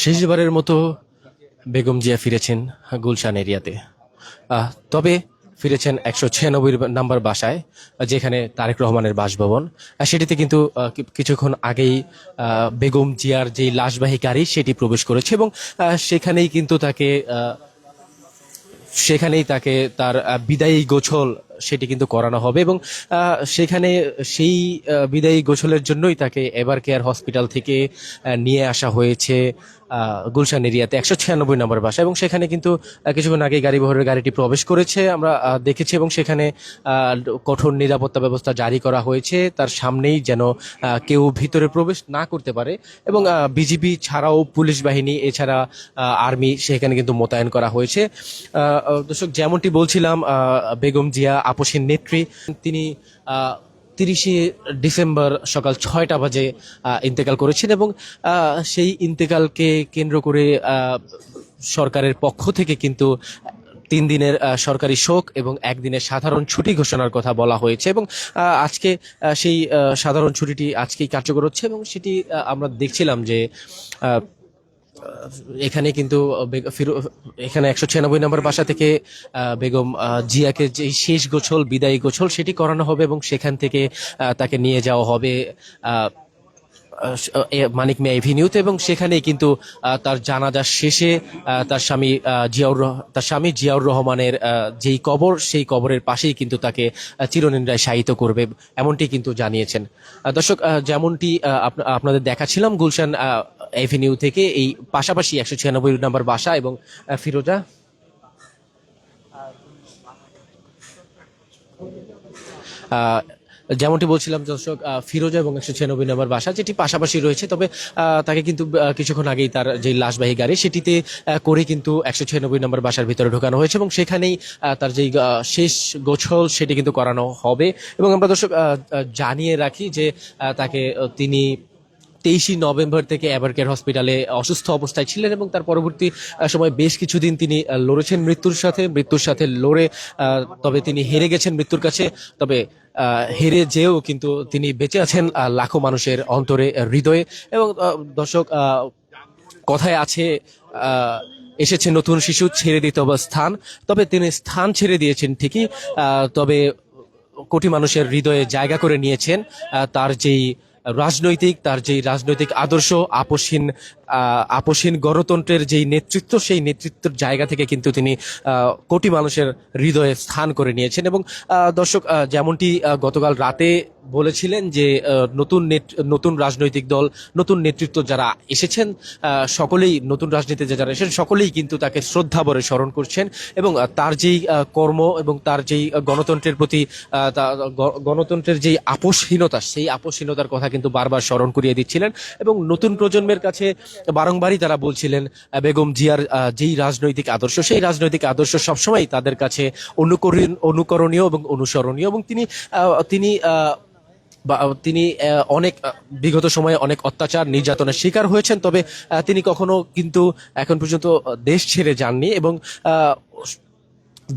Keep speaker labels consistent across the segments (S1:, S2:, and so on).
S1: শেষবারের মতো বেগম জিয়া ফিরেছেন গুলশান এরিয়াতে। তবে ফিরেছেন ১৯৬ নাম্বার বাসায়, যেখানে তারেক রহমানের বাসভবন। সেটিতে কিন্তু কিছুক্ষণ আগেই বেগম জিয়ার যেই লাশবাহী গাড়ি সেটি প্রবেশ করেছে এবং সেখানেই কিন্তু তাকে তার বিদায়ী গোছল সেটি কিন্তু করানো হবে এবং সেখানে সেই বিদায়ী গোছলের জন্যই তাকে এভার কেয়ার হসপিটাল থেকে নিয়ে আসা হয়েছে গুলশান এরিয়াতে ১৯৬ নম্বর বাসা। এবং সেখানে কিন্তু কিছুক্ষণ আগে গাড়ি বহরের গাড়িটি প্রবেশ করেছে আমরা দেখেছি এবং সেখানে কঠোর নিরাপত্তা ব্যবস্থা জারি করা হয়েছে তার সামনেই, যেন কেউ ভিতরে প্রবেশ না করতে পারে। এবং বিজিবি ছাড়াও পুলিশ বাহিনী এছাড়া আর্মি সেখানে কিন্তু মোতায়েন করা হয়েছে। দর্শক, যেমনটি বলছিলাম, বেগম জিয়া আপসীন নেত্রী, তিনি ৩০শে ডিসেম্বর সকাল ৬টা বাজে ইন্তেকাল করেছেন এবং সেই ইন্তেকালকে কেন্দ্র করে সরকারের পক্ষ থেকে কিন্তু ৩ দিনের সরকারি শোক এবং একদিনের সাধারণ ছুটি ঘোষণার কথা বলা হয়েছে এবং আজকে সেই সাধারণ ছুটিটি আজকেই কার্যকর হচ্ছে এবং সেটি আমরা দেখছিলাম যে এখানে কিন্তু এখানে ১৯৬ নম্বর বাসা থেকে বেগম জিয়াকে যে শেষ গোছল, বিদায়ী গোছল সেটি করানো হবে এবং সেখান থেকে তাকে নিয়ে যাওয়া হবে মানিক মিয়া এভিনিউতে এবং সেখানেই কিন্তু তার জানাজা শেষে তার স্বামী জিয়াউর রহমানের যেই কবর, সেই কবরের পাশেই কিন্তু তাকে চিরনিদ্রায় শায়িত করবে, এমনটি কিন্তু জানিয়েছেন। দর্শক, যেমনটি আপনাদের দেখাচ্ছিলাম গুলশান এভিনিউ থেকে, এই পাশাপাশি ১৯৬ নম্বর বাসা এবং ফিরোজা যেমনটি বলছিলাম দর্শক, ফিরোজা এবং ১৯৬ নম্বর বাসা যেটি পাশাপাশি রয়েছে। তবে তাকে কিন্তু কিছুক্ষণ আগেই তার যে লাশবাহী গাড়ি সেটিতে করে কিন্তু ১৯৬ নম্বর বাসার ভিতরে ঢোকানো হয়েছে এবং সেখানেই তার যেই শেষ গোছল সেটি কিন্তু করানো হবে। এবং আমরা দর্শক জানিয়ে রাখি যে তিনি ২৩শে নভেম্বর থেকে এভার কেয়ার হসপিটালে অসুস্থ অবস্থায় ছিলেন এবং তার পরবর্তী সময় বেশ কিছুদিন তিনি লড়েছেন মৃত্যুর সাথে লড়ে, তবে তিনি হেরে গেছেন মৃত্যুর কাছে। তবে হেরে যেও কিন্তু তিনি বেঁচে আছেন লাখো মানুষের অন্তরে, হৃদয়ে। এবং দর্শক, কথায় আছে, এসেছে নতুন শিশু, ছেড়ে দিতে হবে স্থান। তবে তিনি স্থান ছেড়ে দিয়েছেন ঠিকই, তবে কোটি মানুষের হৃদয়ে জায়গা করে নিয়েছেন। তার যেই রাজনৈতিক আদর্শ, আপসহীন গণতন্ত্রের যেই নেতৃত্ব, সেই নেতৃত্বের জায়গা থেকে কিন্তু তিনি কোটি মানুষের হৃদয়ে স্থান করে নিয়েছেন। এবং দর্শক, যেমনটি গতকাল রাতে বলেছিলেন যে নতুন রাজনৈতিক দল, নতুন নেতৃত্ব যারা এসেছেন, সকলেই নতুন রাজনীতিতে যারা এসেছেন সকলেই কিন্তু তাকে শ্রদ্ধা ভরে স্মরণ করছেন এবং তার যেই কর্ম এবং তার যেই গণতন্ত্রের যেই আপসহীনতা, সেই আপসহীনতার কথা কিন্তু বারবার স্মরণ করিয়ে দিচ্ছিলেন। এবং নতুন প্রজন্মের কাছে বারংবারই তারা বলছিলেন বেগম জিয়ার যেই রাজনৈতিক আদর্শ, সেই রাজনৈতিক আদর্শ সবসময় তাদের কাছে অনুকরণীয় এবং অনুসরণীয়। এবং তিনি অনেক বিগত সময়ে অনেক অত্যাচার নির্যাতনের শিকার হয়েছেন, তবে তিনি কখনো কিন্তু এখন পর্যন্ত দেশ ছেড়ে যাননি এবং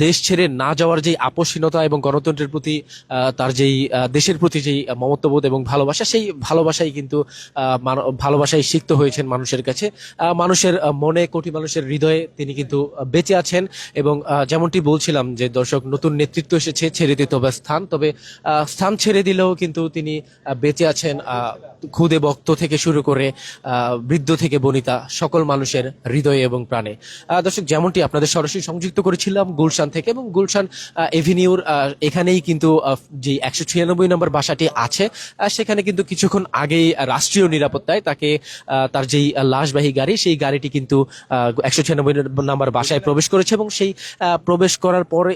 S1: দেশ ছেড়ে না যাওয়ার যেই আপসহীনতা এবং গণতন্ত্রের প্রতি তার যেই দেশের প্রতি যেই মমত্ববোধ এবং ভালোবাসা, সেই ভালোবাসাই সিক্ত হয়েছেন মানুষের কাছে, মানুষের মনে, কোটি মানুষের হৃদয়ে তিনি কিন্তু বেঁচে আছেন। এবং যেমনটি বলছিলাম যে দর্শক, নতুন নেতৃত্ব এসেছে, ছেড়ে দিতে হবে স্থান। তবে স্থান ছেড়ে দিলেও কিন্তু তিনি বেঁচে আছেন খুদে ভক্ত থেকে শুরু করে বৃদ্ধ থেকে বনিতা সকল মানুষের হৃদয়ে এবং প্রাণে। দর্শক, যেমনটি আপনাদের সরাসরি সংযুক্ত করেছিলাম গুলশান থেকে, এবং গুলশান এভিনিউর এখানেই কিন্তু যে ১৯৬ নম্বর বাসাটি আছে, সেখানে কিন্তু কিছুক্ষণ আগেই রাষ্ট্রীয় নিরাপত্তায় তাকে তার যেই লাশবাহী গাড়ি, সেই গাড়িটি কিন্তু ১৯৬ নম্বর বাসায় প্রবেশ করেছে এবং সেই প্রবেশ করার পরে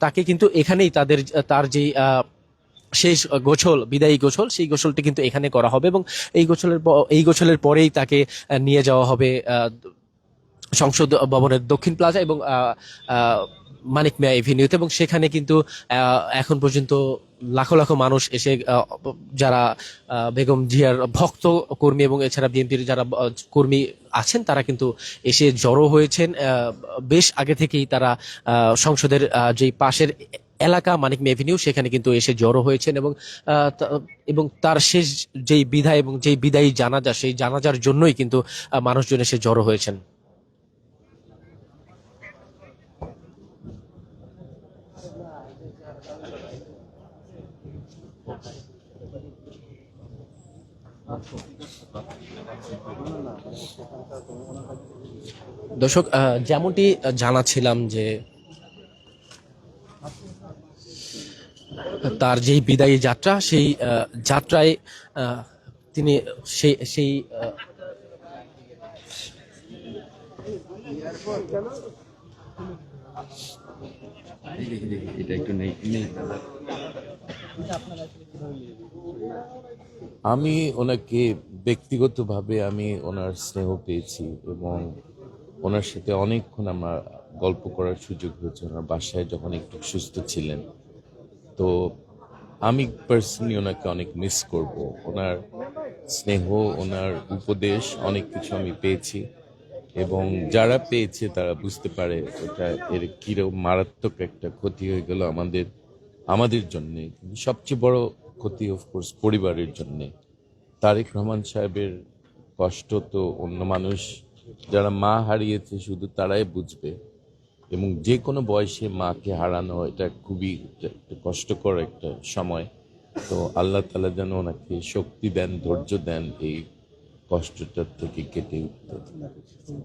S1: তাকে কিন্তু এখানেই তার যেই শেষ গোছল, বিদায়ী গোছল, সেই গোছলটি কিন্তু এখানে করা হবে এবং এই গোছলের পরেই তাকে নিয়ে যাওয়া হবে সংসদ ভবনের দক্ষিণ প্লাজা এবং মানিক মিয়া এভিনিউতে। এবং সেখানে কিন্তু এখন পর্যন্ত লাখো লাখো মানুষ এসে, যারা বেগম জিয়ার ভক্ত কর্মী এবং এছাড়া বিএনপির যারা কর্মী আছেন, তারা কিন্তু এসে জড়ো হয়েছেন। বেশ আগে থেকেই তারা সংসদের যেই পাশের এলাকা মানিক এভিনিউ, সেখানে কিন্তু এসে জড়ো হয়েছেন এবং এবং তার শেষ যেই বিদায় এবং যেই বিদায়ী জানাজা, সেই জানাজার জন্যই কিন্তু মানুষজন এসে জড়ো হয়েছেন। দর্শক, যেমনটি জানাচ্ছিলাম যে তার যেই বিদায়ী যাত্রা, সেই যাত্রায় তিনি সেই সেই
S2: এটা একটু নেই নেই। আমি ওনাকে ব্যক্তিগতভাবে আমি ওনার স্নেহ পেয়েছি এবং ওনার সাথে অনেকক্ষণ আমার গল্প করার সুযোগ হয়েছে ওনার বাসায় যখন একটু সুস্থ ছিলেন। তো আমি পার্সোনালি ওনাকে অনেক মিস করব। ওনার স্নেহ, ওনার উপদেশ অনেক কিছু আমি পেয়েছি এবং যারা পেয়েছে তারা বুঝতে পারে এটা এর কিরকম মারাত্মক একটা ক্ষতি হয়ে গেল আমাদের জন্যে। কিন্তু সবচেয়ে বড় ক্ষতি অফকোর্স পরিবারের জন্যে। তারেক রহমান সাহেবের কষ্ট তো অন্য মানুষ যারা মা হারিয়েছে শুধু তারাই বুঝবে এবং যে কোনো বয়সে মাকে হারানো এটা খুবই একটা কষ্টকর একটা সময়। তো আল্লাহ তাআলা যেন ওনাকে শক্তি দেন, ধৈর্য দেন এই কষ্টটার থেকে কেটে উঠতে।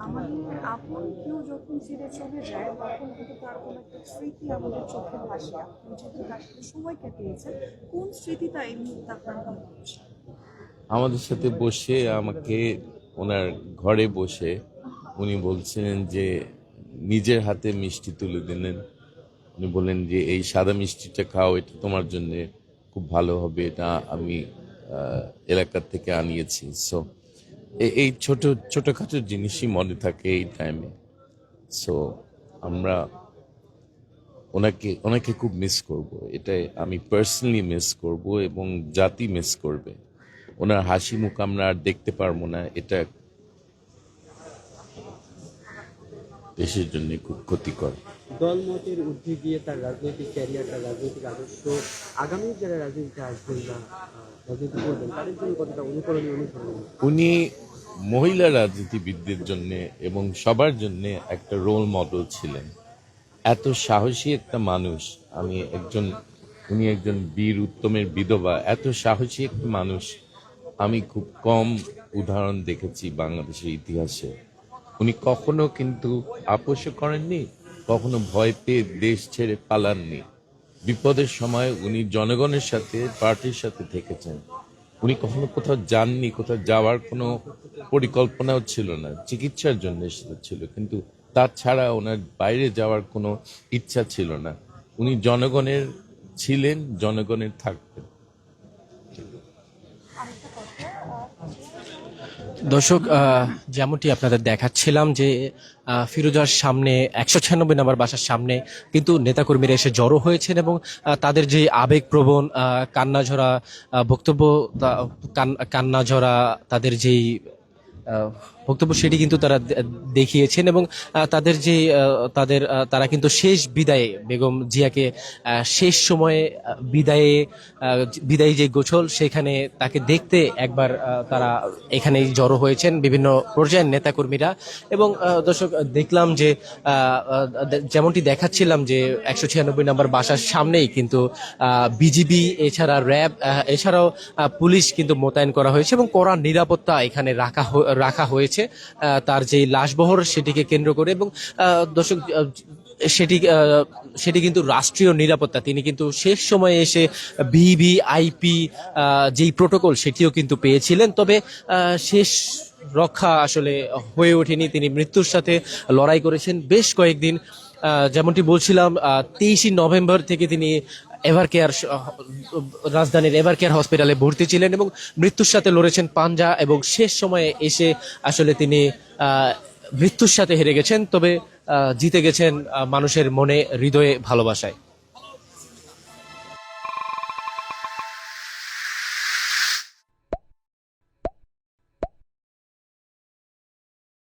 S3: আমাদের আপন কেউ যখন ছেড়ে চলে যায় তখন কিন্তু তার কোনো একটা স্মৃতি আমাদের চোখে ভাসে। আপনি যেহেতু তার সাথে সময় কাটিয়েছেন, কোন স্মৃতিটা এই মুহূর্তে আপনার মনে পড়ছে?
S2: আমাদের সাথে বসে আমাকে ওনার ঘরে বসে উনি বলছিলেন যে নিজের হাতে মিষ্টি তুলে দিলেন। উনি বললেন যে এই সাদা মিষ্টিটা খাও, এটা তোমার জন্য খুব ভালো হবে, এটা আমি এলাকা থেকে আনিয়েছি। সো এই ছোট ছোটখাটো জিনিসই মনে থাকে এই টাইমে। সো আমরা ওনাকে ওনাকে খুব মিস করব, এটাই আমি পার্সোনালি মিস করব এবং জাতি মিস করবে। ওনার হাসি মুখ আমরা আর দেখতে পারবো না, এটা দেশের জন্য খুব ক্ষতিকর।
S4: দলমতের ঊর্ধ্বে গিয়ে তার রাজনৈতিক ক্যারিয়ার, তার রাজনৈতিক আদর্শ আগামী যারা রাজনীতিতে আসবেন না রাজনীতি করবেন তাদের জন্য কতটা অনুকরণীয় অনুসরণীয়?
S2: উনি মহিলা রাজনীতিবিদদের জন্য এবং সবার জন্য একটা রোল মডেল ছিলেন। এত সাহসী একটা মানুষ, উনি একজন বীর উত্তমের বিধবা, এত সাহসী একটা মানুষ আমি খুব কম উদাহরণ দেখেছি বাংলাদেশের ইতিহাসে। উনি কখনো কিন্তু আপোষও করেননি, কখনো ভয় পেয়ে দেশ ছেড়ে পালাননি। বিপদের সময় উনি জনগণের সাথে, পার্টির সাথে থেকেছেন। উনি কখনো কোথাও যাননি, কোথাও যাওয়ার কোনো পরিকল্পনাও ছিল না, চিকিৎসার জন্য ছিল, কিন্তু তাছাড়া ওনার বাইরে যাওয়ার কোনো ইচ্ছা ছিল না। উনি জনগণের ছিলেন, জনগণের থাকতেন।
S1: দর্শক, যেমনটি আপনাদের দেখাচ্ছিলাম যে ফিরোজার সামনে 196 নম্বর বাসার সামনে কিন্তু নেতাকর্মীরা এসে জড়ো হয়েছেন এবং তাদের যে আবেগপ্রবণ কান্নাঝরা বক্তব্য, কান্নাঝরা তাদের যেই বক্তব্য, সেটি কিন্তু তারা দেখিয়েছেন এবং তাদের যে তারা কিন্তু শেষ বিদায়ে বেগম জিয়াকে শেষ সময়ে বিদায়ী যে গোছল, সেখানে তাকে দেখতে একবার তারা এখানেই জড়ো হয়েছেন বিভিন্ন পর্যায়ের নেতাকর্মীরা। এবং দর্শক, দেখলাম যে যেমনটি দেখাচ্ছিলাম যে 196 নম্বর বাসার সামনেই কিন্তু বিজিবি, এছাড়া র্যাব, এছাড়াও পুলিশ কিন্তু মোতায়েন করা হয়েছে এবং কড়া নিরাপত্তা এখানে রাখা হয়েছে তার যে লাশবহর সেটিকে কেন্দ্র করে। এবং দর্শক, সেটি কিন্তু রাষ্ট্রীয় নিরাপত্তা। তিনি কিন্তু শেষ সময়ে এসে ভিভিআইপি যেই প্রোটোকল সেটিও কিন্তু পেয়েছিলেন, তবে শেষ রক্ষা আসলে হয়ে ওঠেনি। তিনি মৃত্যুর সাথে লড়াই করেছেন বেশ কয়েকদিন। যেমনটি বলছিলাম, 23 নভেম্বর থেকে তিনি রাজধানীর এভারকেয়ার হসপিটালে ভর্তি ছিলেন এবং মৃত্যুর সাথে লড়েছেন পাঞ্জা, এবং শেষ সময়ে এসে আসলে তিনি মৃত্যুর সাথে হেরে গেছেন, তবে জিতে গেছেন মানুষের মনে, হৃদয়ে, ভালোবাসায়।